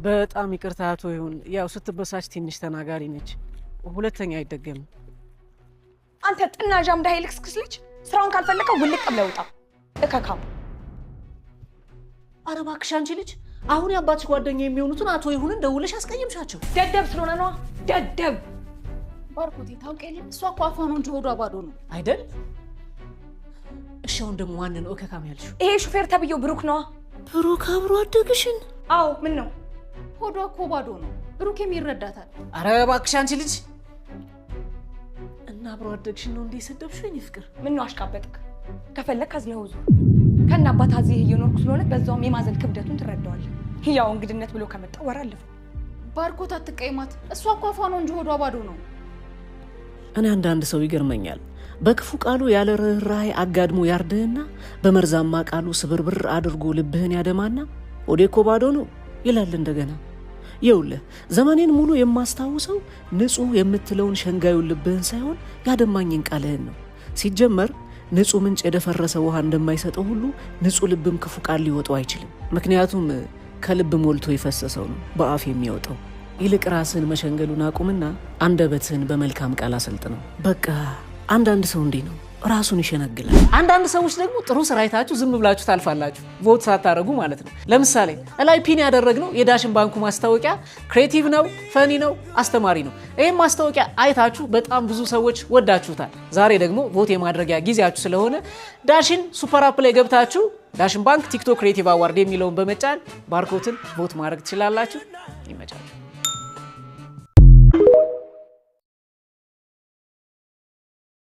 በጣም ይቅርታ አቶ ይሁን። ያው ስትበሳጭ ትንሽ ተናጋሪ ነች። ሁለተኛ አይደገምም። አንተ ጥናዣም እንዳይልክስክስ ልጅ ስራውን ካልፈለከው ውልቅ ብለህ ውጣ። እከካም። ኧረ እባክሽ አንቺ ልጅ አሁን ያባትሽ ጓደኛ የሚሆኑትን አቶ ይሁንን ደውለሽ አስቀየምሻቸው። ደደብ ስለሆነ ነው። ደደብ ባርኮቴ ታውቂያለሽ፣ እሷ እኮ አፏ ነው እንጂ ሆዷ ባዶ ነው አይደል? እሺ አሁን ደግሞ ማንን ነው እከካም ያልሽው? ይሄ ሹፌር ተብዬው ብሩክ ነዋ። ብሩክ አብሮ አደግሽን? አዎ ምን ነው? ሆዷ እኮ ባዶ ነው። ብሩኬም ይረዳታል። ኧረ እባክሽ አንቺ ልጅ እና አብሮ አደግሽን ነው እንዴ ሰደብሽው? የኔ ፍቅር ምን ነው አሽቃበጥክ? ከፈለክ አዝለኸው ዙር። ከና አባት እዚህ እየኖርኩ ስለሆነ በዛውም የማዘል ክብደቱን ትረዳዋለህ። ያው እንግድነት ብሎ ከመጣ ወር አለፈው። ባርኮት አትቀይማት፣ እሷ እኮ አፏ ነው እንጂ ሆዷ ባዶ ነው። እኔ አንዳንድ ሰው ይገርመኛል። በክፉ ቃሉ ያለ ርህራሄ አጋድሞ ያርድህና በመርዛማ ቃሉ ስብርብር አድርጎ ልብህን ያደማና ሆዴ እኮ ባዶ ነው ይላል እንደገና። ይኸውልህ ዘመኔን ሙሉ የማስታውሰው ንጹህ የምትለውን ሸንጋዩን ልብህን ሳይሆን ያደማኝን ቃልህን ነው። ሲጀመር ንጹህ ምንጭ የደፈረሰ ውሃ እንደማይሰጠው ሁሉ ንጹህ ልብም ክፉ ቃል ሊወጣው አይችልም። ምክንያቱም ከልብ ሞልቶ የፈሰሰው ነው በአፍ የሚወጣው። ይልቅ ራስህን መሸንገሉን አቁምና አንደበትህን በመልካም ቃል አሰልጥነው። በቃ አንዳንድ ሰው እንዲህ ነው፣ ራሱን ይሸነግላል። አንዳንድ ሰዎች ደግሞ ጥሩ ስራ አይታችሁ ዝም ብላችሁ ታልፋላችሁ፣ ቮት ሳታረጉ ማለት ነው። ለምሳሌ እላይ ፒን ያደረግነው የዳሽን ባንኩ ማስታወቂያ ክሬቲቭ ነው፣ ፈኒ ነው፣ አስተማሪ ነው። ይህም ማስታወቂያ አይታችሁ በጣም ብዙ ሰዎች ወዳችሁታል። ዛሬ ደግሞ ቮት የማድረጊያ ጊዜያችሁ ስለሆነ ዳሽን ሱፐር አፕ ላይ ገብታችሁ ዳሽን ባንክ ቲክቶክ ክሬቲቭ አዋርድ የሚለውን በመጫን ባርኮትን ቮት ማድረግ ትችላላችሁ። ይመቻችሁ።